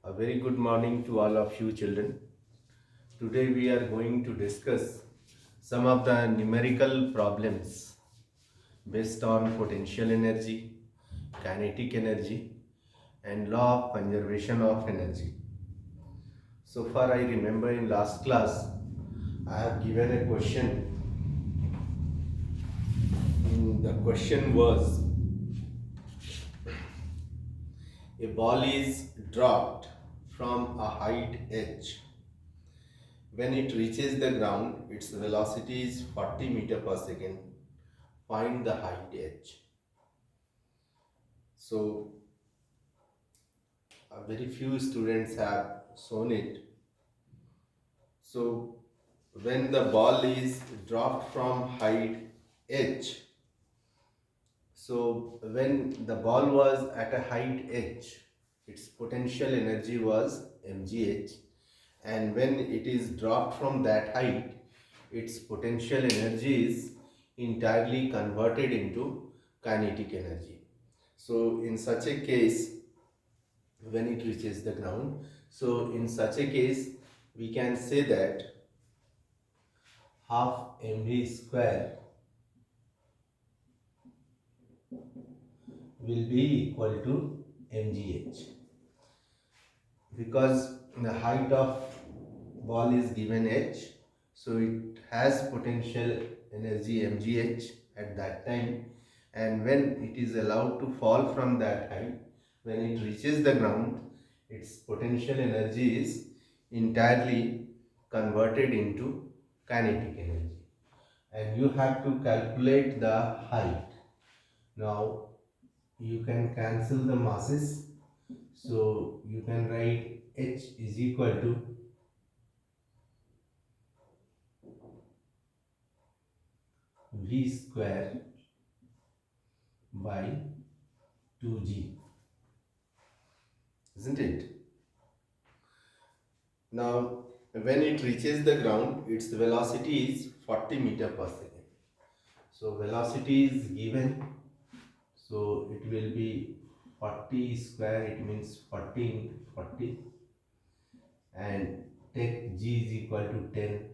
A very good morning to all of you children. Today we are going to discuss some of the numerical problems based on potential energy, kinetic energy and law of conservation of energy. So far I remember in last class I have given a question. The question was, a ball is dropped from a height h. When it reaches the ground, its velocity is 40 meter per second. Find the height h. So, very few students have shown it. So, when the ball is dropped from height h, so when the ball was at a height h, its potential energy was mgh, and when it is dropped from that height, its potential energy is entirely converted into kinetic energy. So in such a case, when it reaches the ground, so in such a case we can say that half mv square will be equal to mgh, because the height of ball is given h, so it has potential energy mgh at that time, and when it is allowed to fall from that height, when it reaches the ground, its potential energy is entirely converted into kinetic energy, and you have to calculate the height. Now you can cancel the masses, so you can write h is equal to v square by 2g, isn't it? Now when it reaches the ground, its velocity is 40 meter per second. So velocity is given, so it will be 40 square, it means 40 into 40, and take g is equal to 10.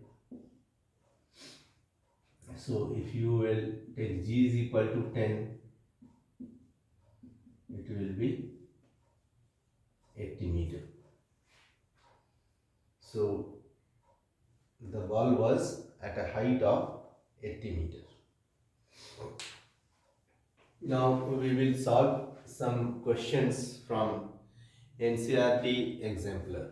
So if you will take g is equal to 10, it will be 80 meter. So the ball was at a height of 80 meter. Now we will solve some questions from NCERT exemplar.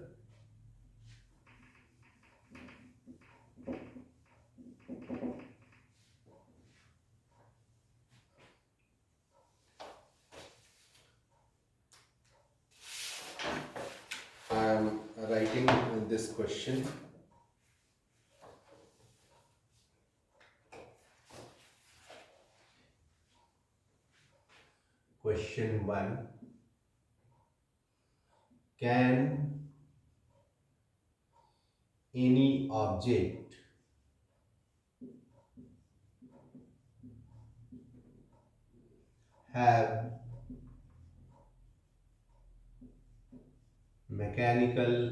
I am writing this question. Question 1. Can any object have mechanical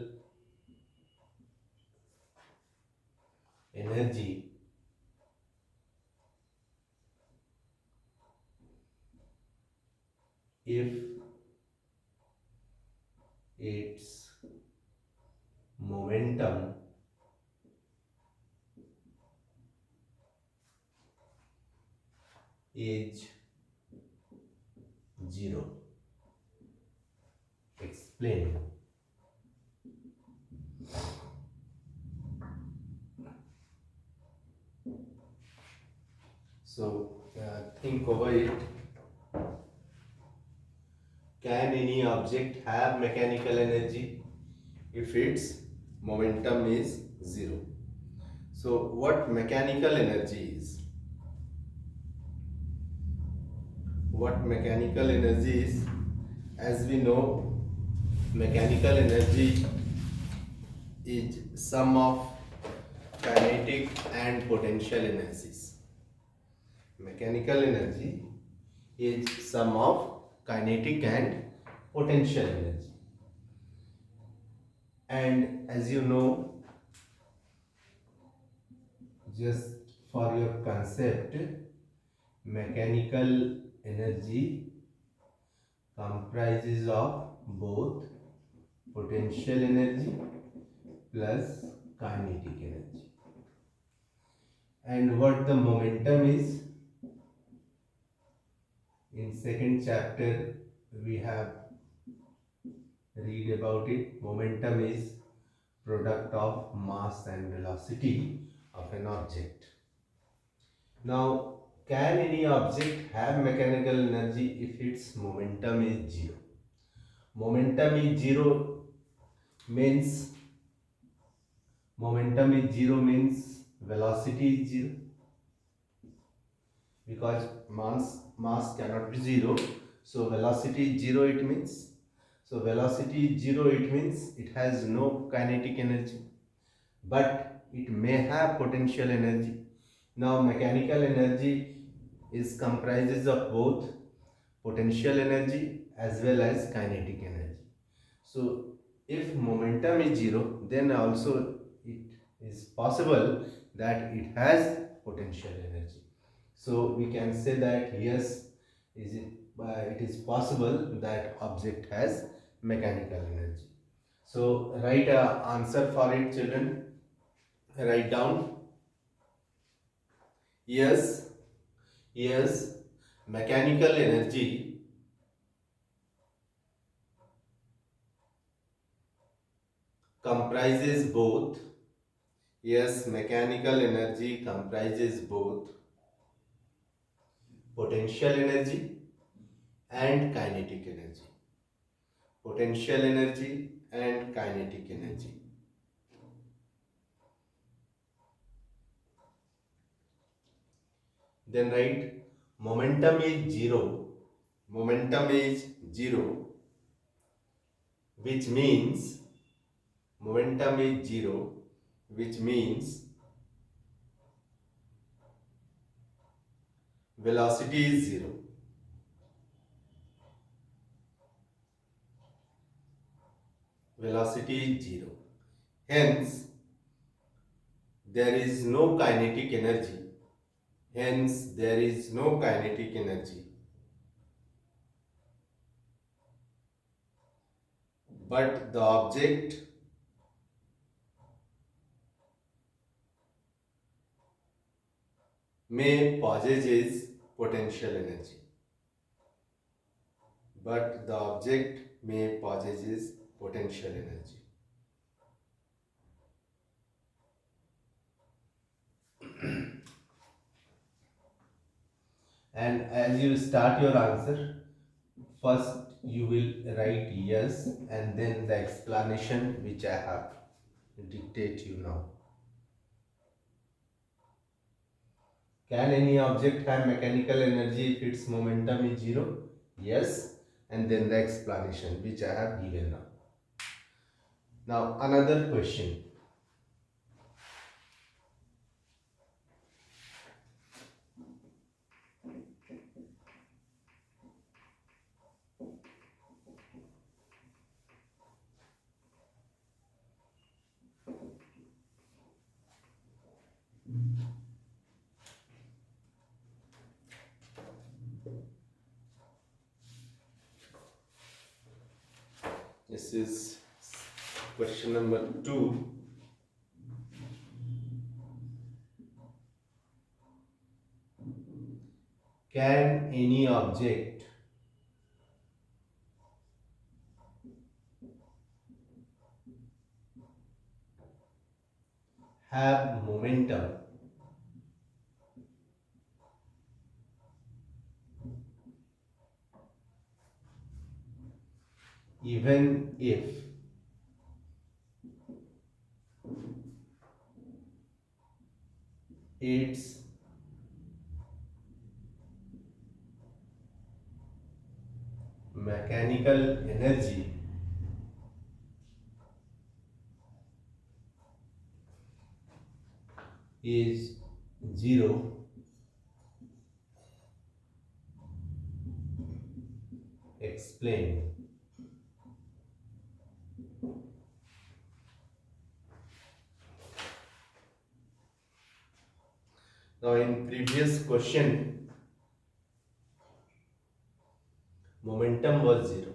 energy if its momentum is 0? Explain. So think over it. Can any object have mechanical energy if its momentum is 0? So what mechanical energy is? What mechanical energy is? As we know, mechanical energy is sum of kinetic and potential energies. Mechanical energy is sum of kinetic and potential energy. And as you know, just for your concept, mechanical energy comprises of both potential energy plus kinetic energy. And what the momentum is, in second chapter we have read about it. Momentum is product of mass and velocity of an object. Now, can any object have mechanical energy if its momentum is zero? Momentum is zero means velocity is zero, because mass cannot be zero. So velocity is zero, it means, so velocity is zero, it means it has no kinetic energy, but it may have potential energy. Now mechanical energy is comprises of both potential energy as well as kinetic energy. So if momentum is zero, then also it is possible that it has potential energy. So we can say that yes, it is possible that object has mechanical energy. So write a answer for it, children. Write down. Yes, yes, mechanical energy comprises both. Yes, mechanical energy comprises both potential energy and kinetic energy. Potential energy and kinetic energy. Then write momentum is zero. Momentum is zero, which means momentum is zero, which means velocity is zero. Velocity is zero. Hence, there is no kinetic energy. Hence, there is no kinetic energy. But the object may possesses potential energy. But the object may possesses potential energy. And as you start your answer, first you will write yes and then the explanation which I have dictate you now. Can any object have mechanical energy if its momentum is zero? Yes, and then the explanation which I have given now. Now another question. This is question number 2. Can any object have momentum even if its mechanical energy is zero? Explain. Now in previous question, momentum was 0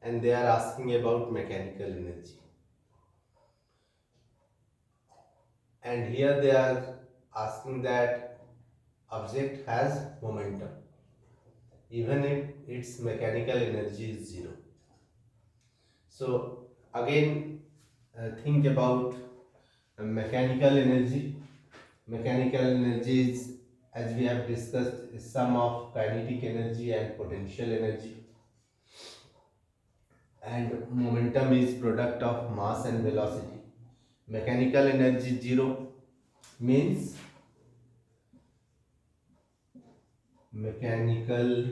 and they are asking about mechanical energy. And here they are asking that object has momentum even if its mechanical energy is 0. So again, think about mechanical energy. Mechanical energy is, as we have discussed, is sum of kinetic energy and potential energy, and momentum is product of mass and velocity. Mechanical energy 0 means mechanical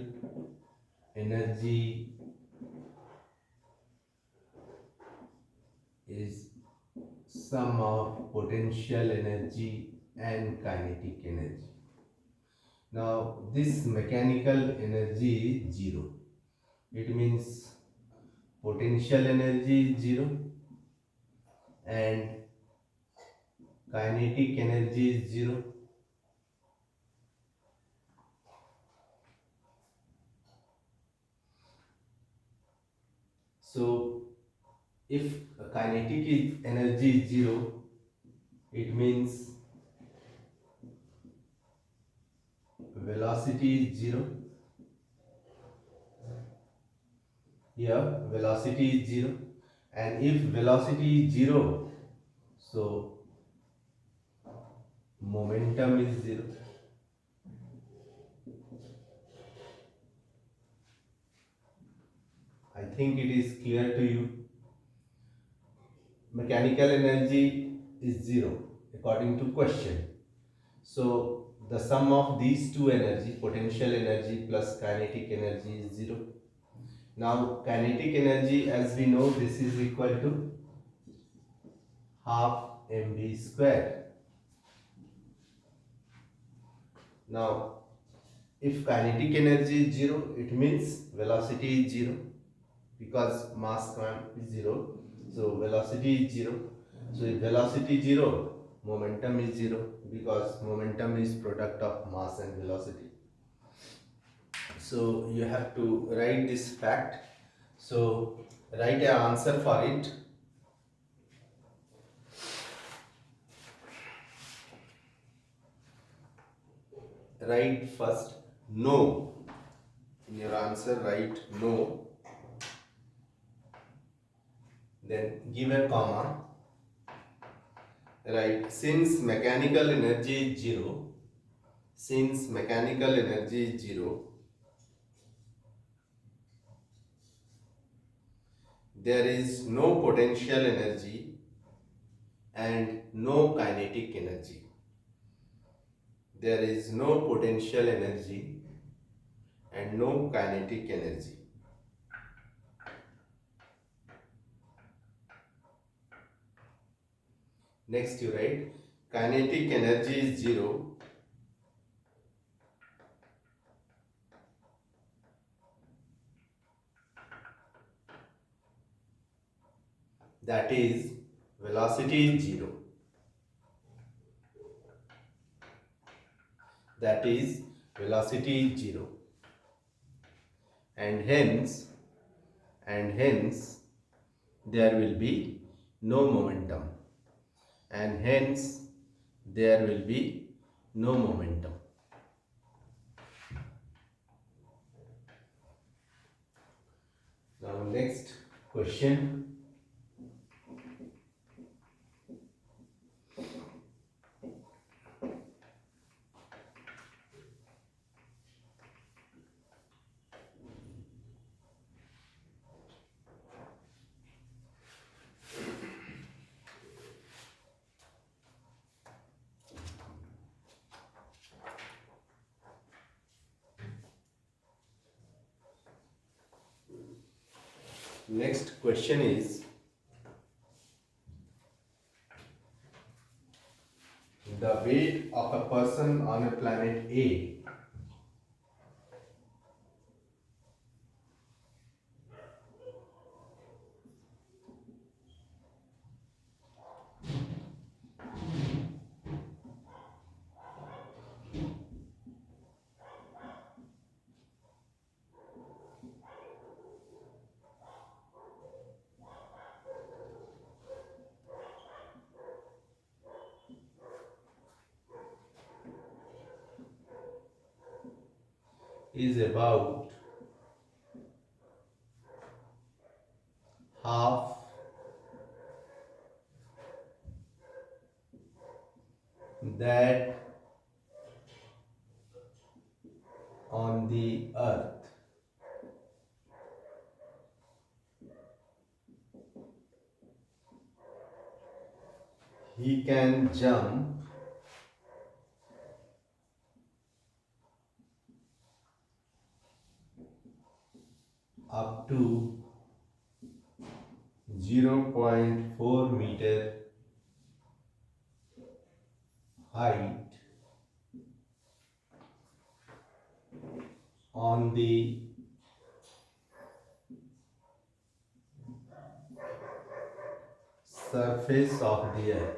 energy is sum of potential energy and kinetic energy. Now this mechanical energy is 0. It means potential energy is 0 and kinetic energy is 0. So if kinetic energy is 0, it means velocity is 0. Here velocity is 0, and if velocity is 0, so momentum is 0. I think it is clear to you. Mechanical energy is 0 according to question. So the sum of these two energy, potential energy plus kinetic energy, is 0. Now kinetic energy, as we know, this is equal to half mv square. Now if kinetic energy is 0, it means velocity is 0 because mass is 0. So velocity is 0. So if velocity is 0, momentum is 0 because momentum is product of mass and velocity. So you have to write this fact. So write an answer for it. Write first no. In your answer write no. Then give a comma. Write since mechanical energy is 0. Since mechanical energy is 0, there is no potential energy and no kinetic energy. There is no potential energy and no kinetic energy. Next you write kinetic energy is 0. That is velocity is 0. That is velocity is 0. And hence there will be no momentum. And hence there will be no momentum. Now next question. Next question is the weight of a person on a planet A is about half that on the earth. He can jump up to 0.4 meter height on the surface of the earth.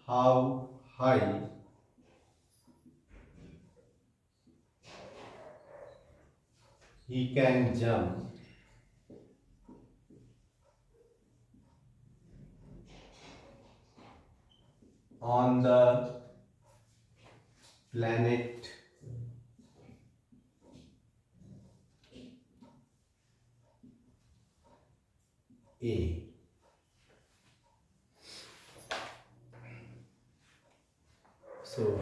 How high he can jump on the planet A. So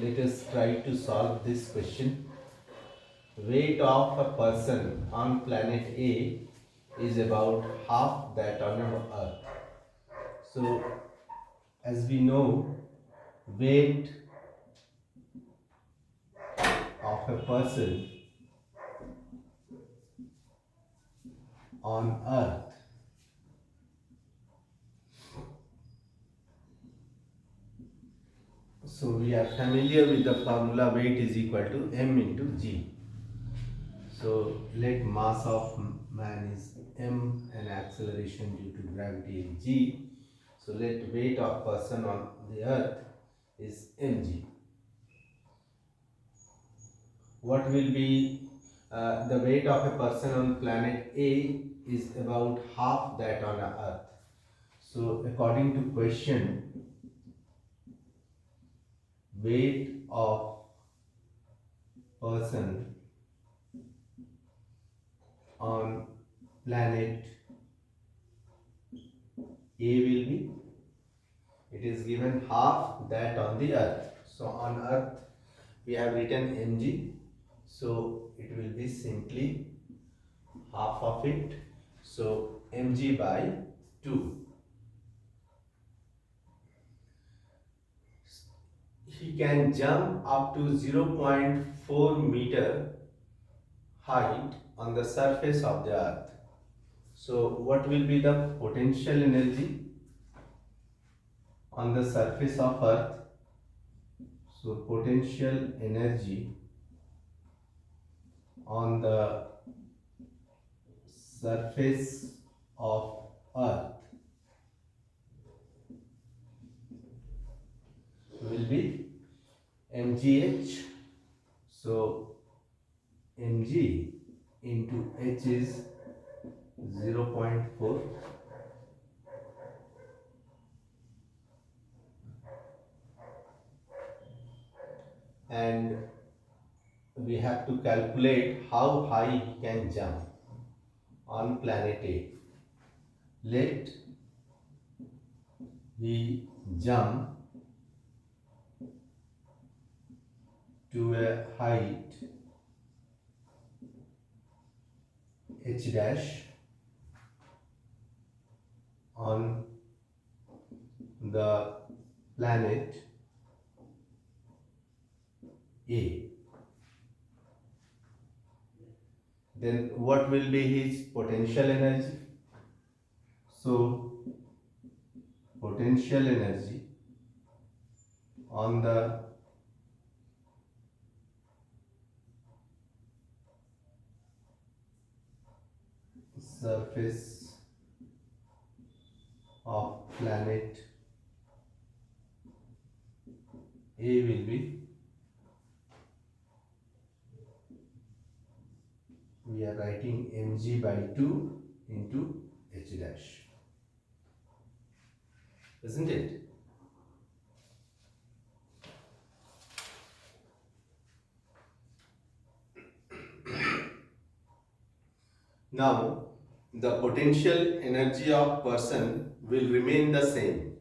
let us try to solve this question. Weight of a person on planet A is about half that on our Earth. So as we know, weight of a person on Earth so we are familiar with the formula weight is equal to m into g. So let mass of man is m and acceleration due to gravity is g. So let weight of person on the earth is mg. What will be the weight of a person on planet A is about half that on earth. So according to question, weight of person on planet A will be, it is given half that on the earth. So on earth we have written mg, so it will be simply half of it, so mg by 2. He can jump up to 0.4 meter height on the surface of the earth. So what will be the potential energy on the surface of earth? So potential energy on the surface of earth will be mgh. So mg into h is 0.4, and we have to calculate how high he can jump on planet A. Let he jump to a height h dash on the planet A. Then what will be his potential energy? So potential energy on the surface of planet A will be, we are writing mg by 2 into h dash. isn't it? Now, the potential energy of person will remain the same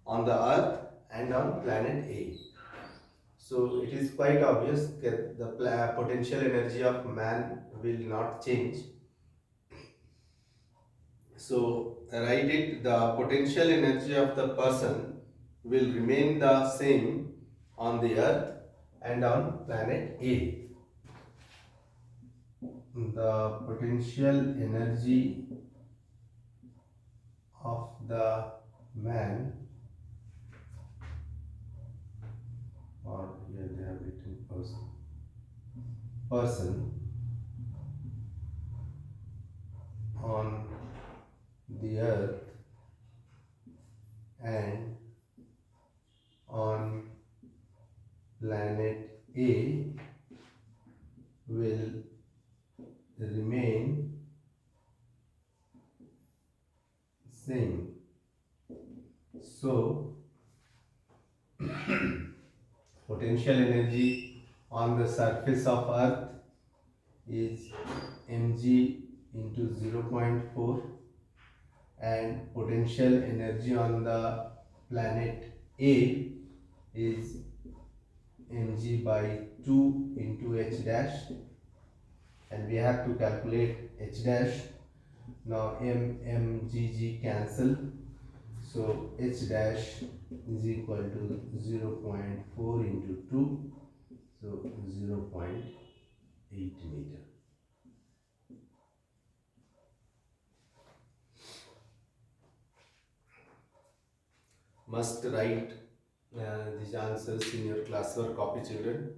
on the earth and on planet A. So it is quite obvious that the potential energy of man will not change. So write it, the potential energy of the person will remain the same on the earth and on planet A. The potential energy of the man, or here they have written person on the earth and on planet A will remain same. So potential energy on the surface of earth is mg into 0.4, and potential energy on the planet A is mg by 2 into h dash, and we have to calculate h dash. Now m g cancel, so h dash is equal to 0.4 into 2, so 0.8 meter. Must write these answers in your classwork copy, children.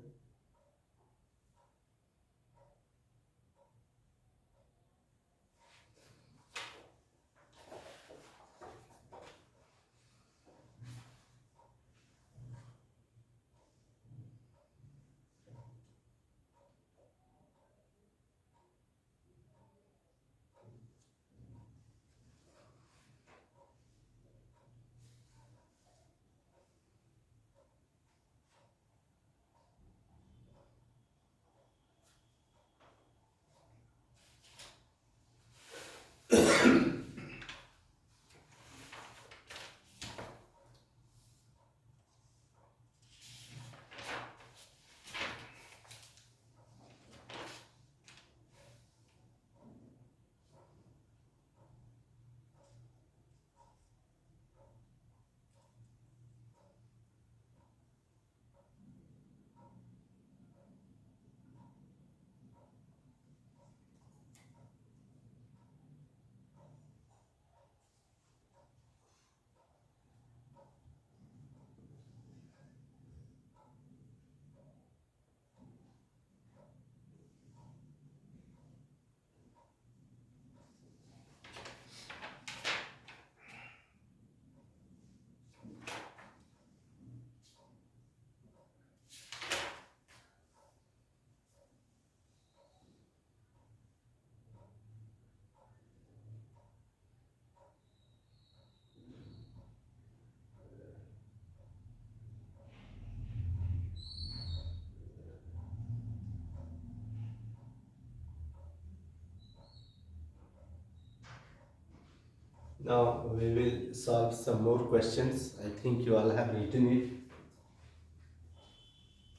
Now we will solve some more questions. I think you all have written it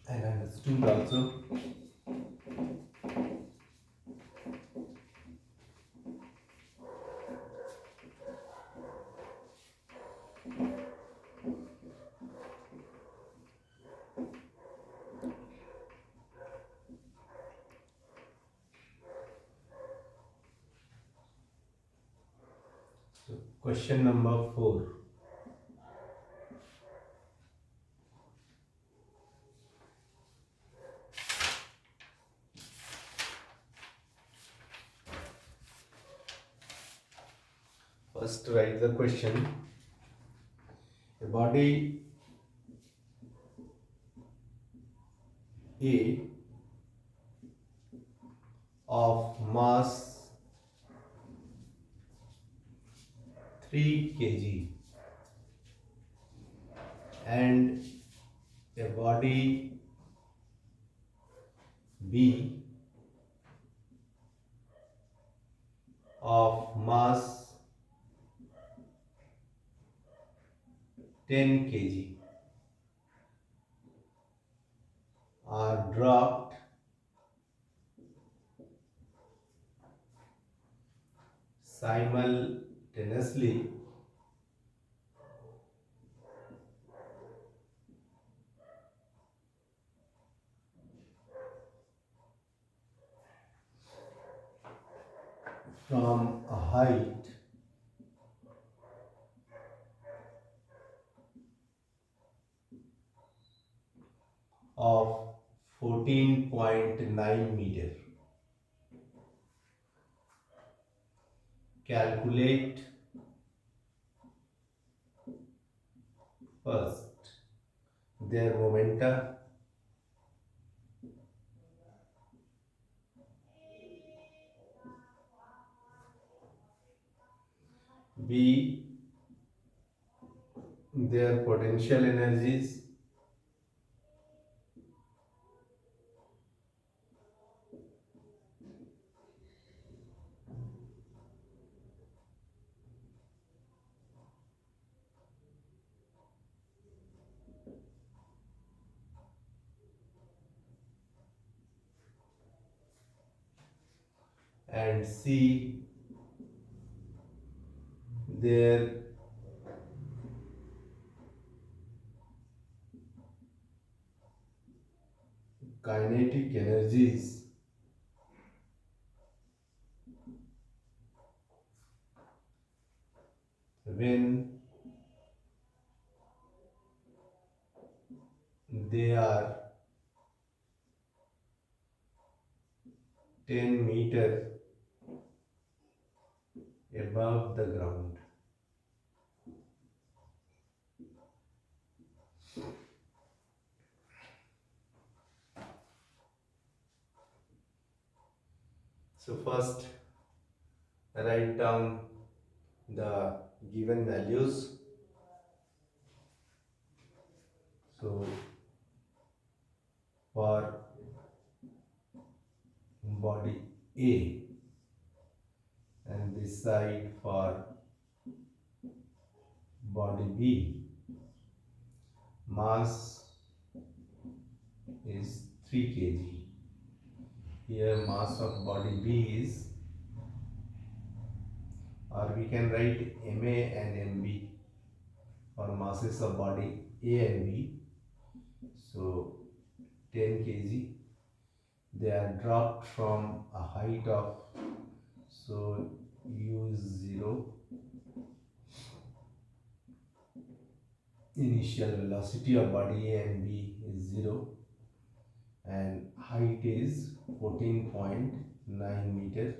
and understood also. So question number 4. First write the question. A body A of mass 3 kg and a body B of mass 10 kg are dropped simultaneously from a height of 14.9 meter. Calculate first their momenta, B their potential energies, and C their kinetic energies when they are 10 meter above the ground. So first write down the given values. So for body A and this side for body B, mass is 3 kg. Here mass of body B is, or we can write MA and MB for masses of body A and B. So 10 kg. They are dropped from a height of, so U is 0, initial velocity of body A and B is 0, and height is 14.9 meter.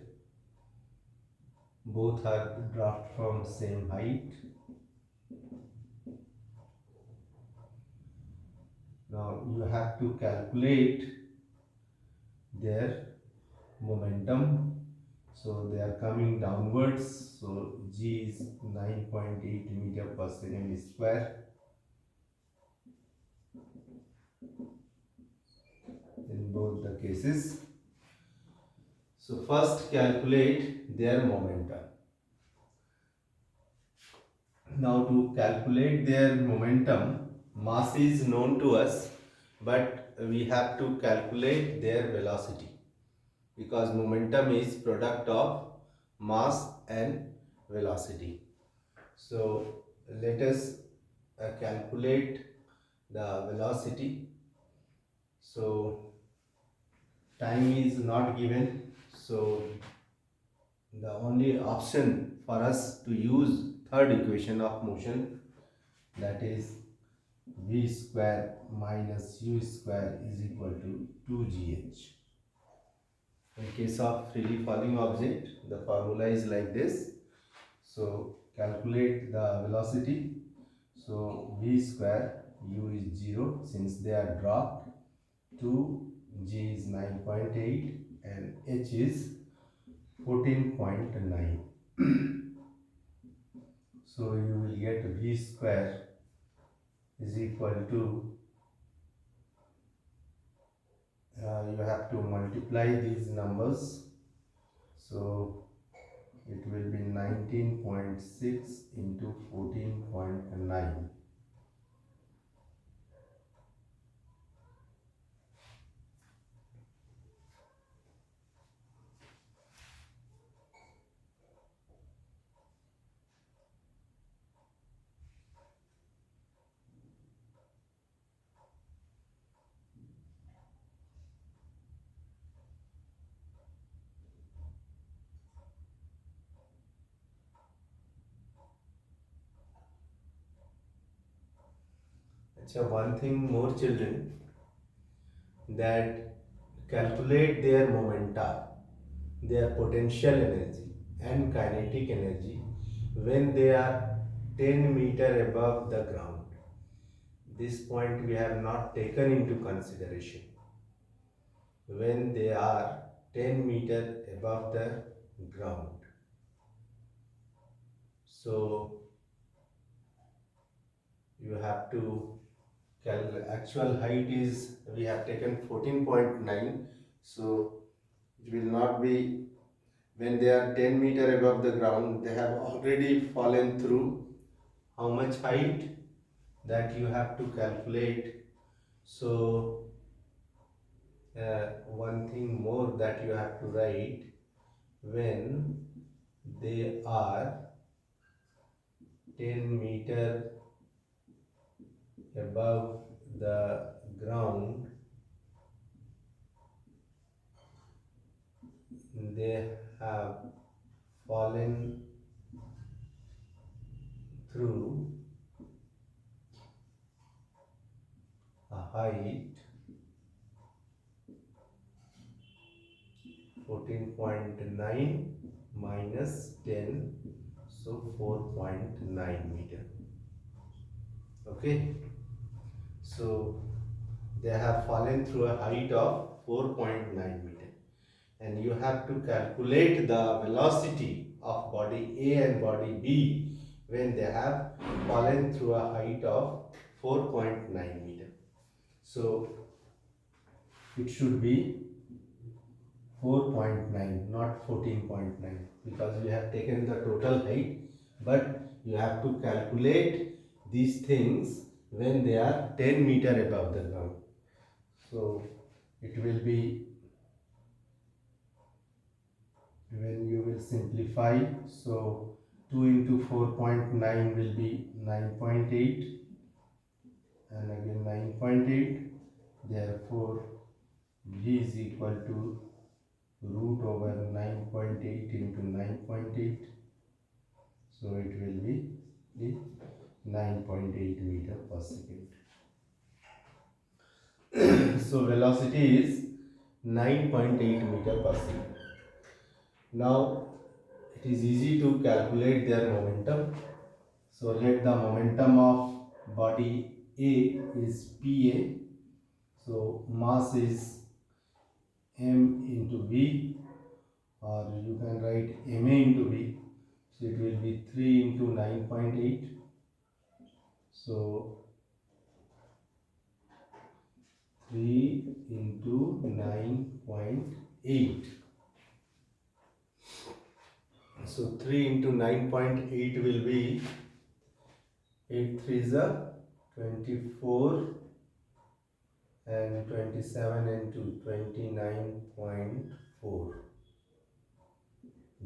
Both are dropped from same height. Now you have to calculate their momentum. So they are coming downwards. So G is 9.8 meter per second square in both the cases. So first calculate their momentum. Now to calculate their momentum, mass is known to us, but we have to calculate their velocity, because momentum is product of mass and velocity. So let us calculate the velocity. So time is not given, so the only option for us to use third equation of motion, that is v square minus u square is equal to 2gh. In case of freely falling object, the formula is like this. So calculate the velocity. So v square, u is 0 since they are dropped, 2, g is 9.8 and h is 14.9. So you will get v square is equal to, you have to multiply these numbers. So it will be 19.6 into 14.9. One thing more, children, that calculate their momenta, their potential energy and kinetic energy when they are 10 meter above the ground. This point we have not taken into consideration. When they are 10 meter above the ground. So you have to actual height is, we have taken 14.9. So it will not be, when they are 10 meter above the ground, they have already fallen through how much height that you have to calculate. So one thing more that you have to write, when they are 10 meter above the ground, they have fallen through a height 14.9 minus 10, so 4.9 meter. Okay, so they have fallen through a height of 4.9 meter, and you have to calculate the velocity of body A and body B when they have fallen through a height of 4.9 meter. So it should be 4.9, not 14.9, because we have taken the total height, but you have to calculate these things when they are 10 meter above the ground. So it will be, when you will simplify, so 2 into 4.9 will be 9.8, and again 9.8, therefore V is equal to root over 9.8 into 9.8, so it will be 9.8 meter per second. So velocity is 9.8 meter per second. Now it is easy to calculate their momentum. So let the momentum of body A is PA. So mass is M into V, or you can write MA into V. So it will be 3 into 9.8. So 3 into 9.8. So 3 into 9.8 will be 8 3s are 24, and 27 into 29.4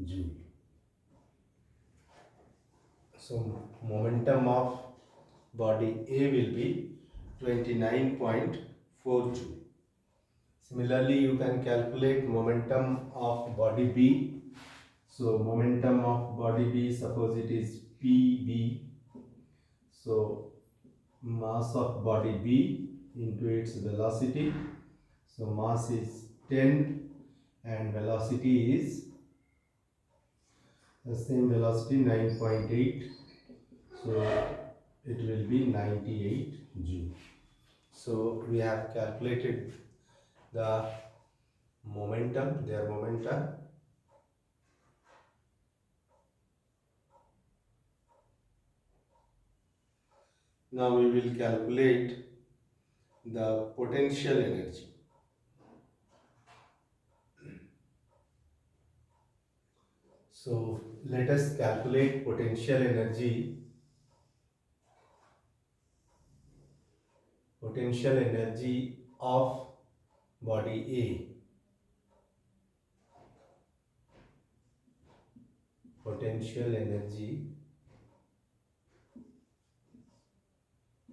joule. So momentum of body A will be 29.4 joule. Similarly, you can calculate momentum of body B. So momentum of body B, suppose it is PB. So mass of body B into its velocity. So mass is 10 and velocity is the same velocity, 9.8. So it will be 98 joule. So we have calculated the momentum, their momentum. Now we will calculate the potential energy. So let us calculate potential energy of body A. Potential energy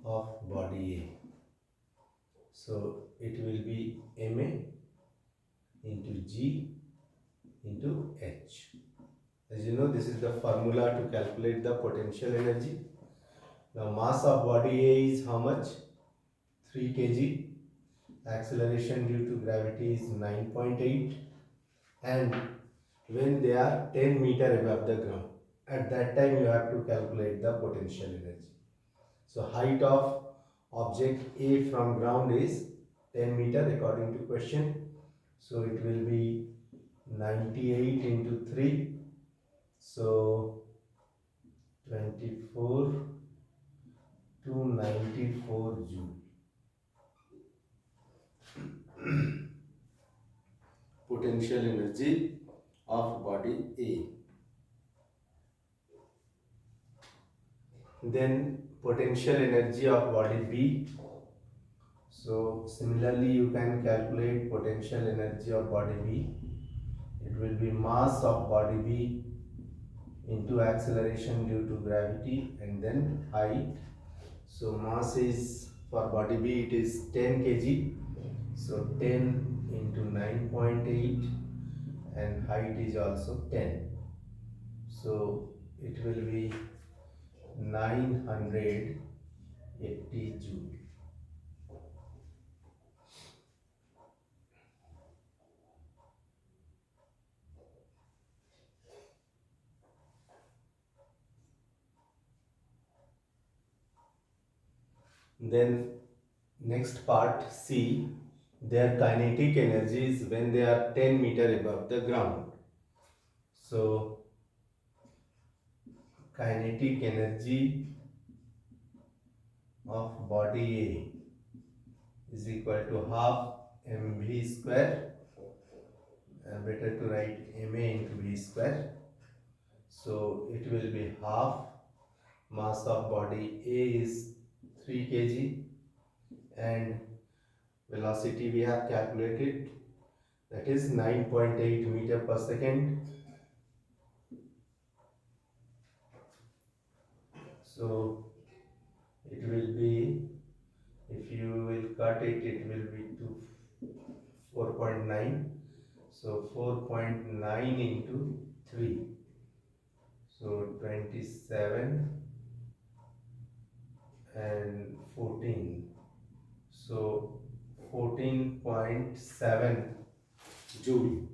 of body A. So it will be Ma into G into H. As you know, this is the formula to calculate the potential energy. Now mass of body A is how much? 3 kg. Acceleration due to gravity is 9.8, and when they are 10 meter above the ground, at that time you have to calculate the potential energy. So height of object A from ground is 10 meter according to question. So it will be 98 into 3. So 24 to 94 joule. Potential energy of body A. Then potential energy of body B. So similarly you can calculate potential energy of body B. It will be mass of body B into acceleration due to gravity and then height. So mass is for body B, it is 10 kg. So 10 into 9.8, and height is also 10. So it will be 980 joule. Then next part C, their kinetic energies when they are 10 meter above the ground. So kinetic energy of body A is equal to half mv square. Better to write ma into v square. So it will be half mass of body A is 3 kg, and velocity we have calculated, that is 9.8 meter per second. So it will be, if you will cut it, it will be to 4.9. So 4.9 into 3. So 27 and 14. So 14.7 joule.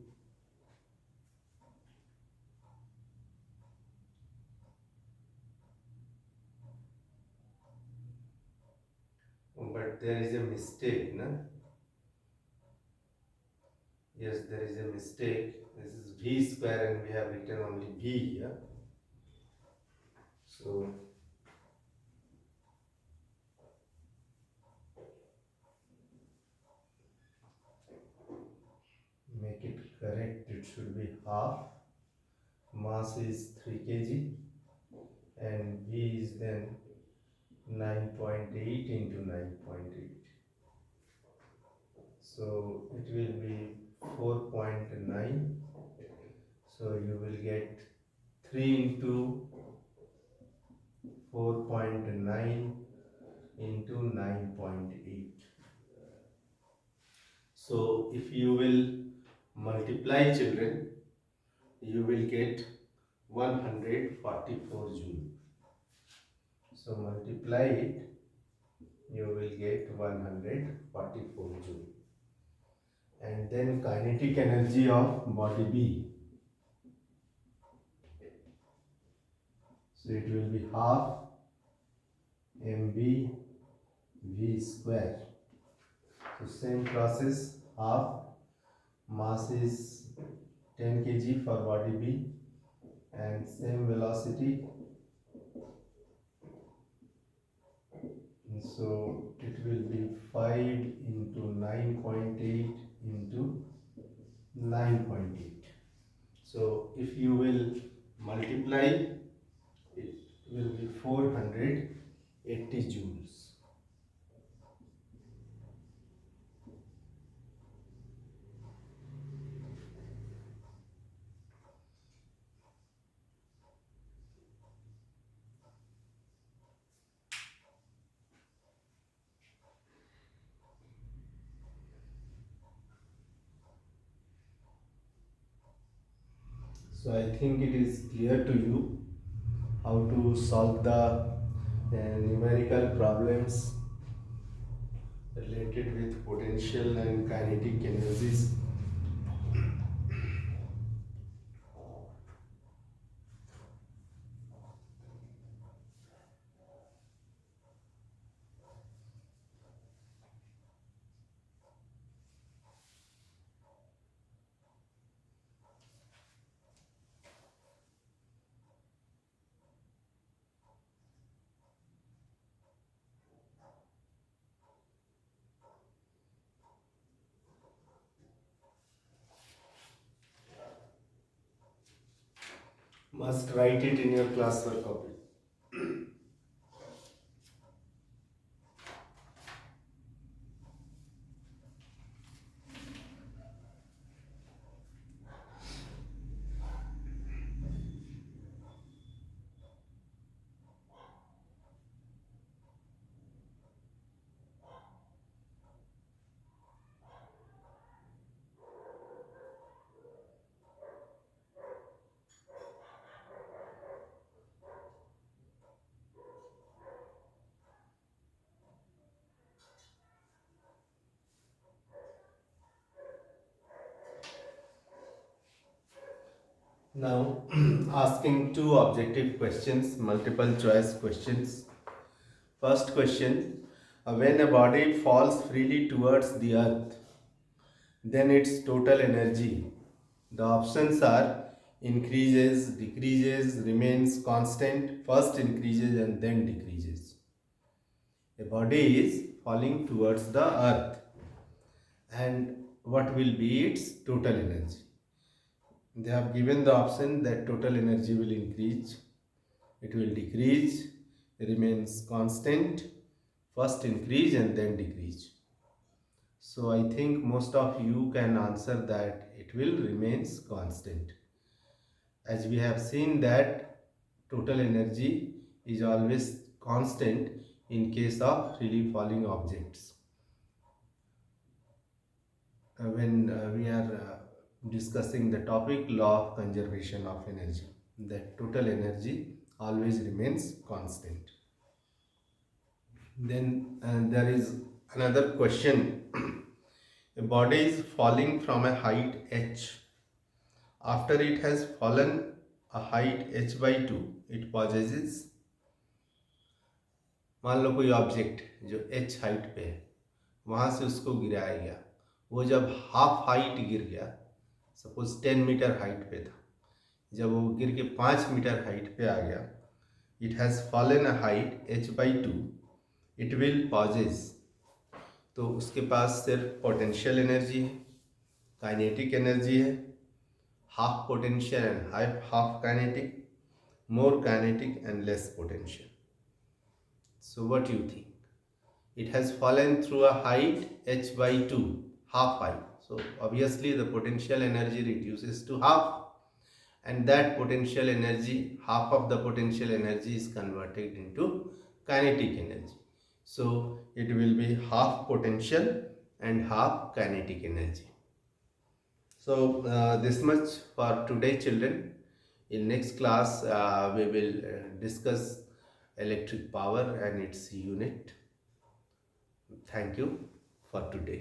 But there is a mistake, no? Yes, there is a mistake. This is v square and we have written only v here. So make it correct. It should be half. Mass is 3 kg and v is then 9.8 into 9.8. So it will be 4.9. So you will get 3 into 4.9 into 9.8. So if you will multiply, children, you will get 144 joule. So multiply it, you will get 144 joule. And then kinetic energy of body B. So it will be half mv v square. So same process, half mass is 10 kg for body B and same velocity So it will be 5 into 9.8 into 9.8. So if you will multiply, it will be 480 joules. So I think it is clear to you how to solve the numerical problems related with potential and kinetic energies. Must write it in your classwork copy. Now, asking two objective questions, multiple choice questions. First question, when a body falls freely towards the earth, then its total energy. The options are increases, decreases, remains constant, first increases and then decreases. A body is falling towards the earth, and what will be its total energy? They have given the option that total energy will increase, it will decrease, remains constant, first increase and then decrease. So I think most of you can answer that it will remains constant. As we have seen that total energy is always constant in case of freely falling objects. When we are discussing the topic law of conservation of energy, that total energy always remains constant. Then there is another question. A body is falling from a height h. After it has fallen a height h by 2, it possesses, मान लो कोई object जो h height पे है, वहाँ से उसको गिराया गया, वो जब हाफ हाइट गिर गया, सपोज 10 मीटर हाइट पे था, जब वो गिर के 5 मीटर हाइट पे आ गया, it has fallen a height h by 2, it will possess. तो उसके पास सिर्फ पोटेंशियल एनर्जी है, काइनेटिक एनर्जी है, half potential and half kinetic, more kinetic and less potential. So what do you think? It has fallen through a height h by 2, half height. So obviously the potential energy reduces to half, and that potential energy, half of the potential energy is converted into kinetic energy. So it will be half potential and half kinetic energy. So this much for today, children. In next class, we will discuss electric power and its unit. Thank you for today.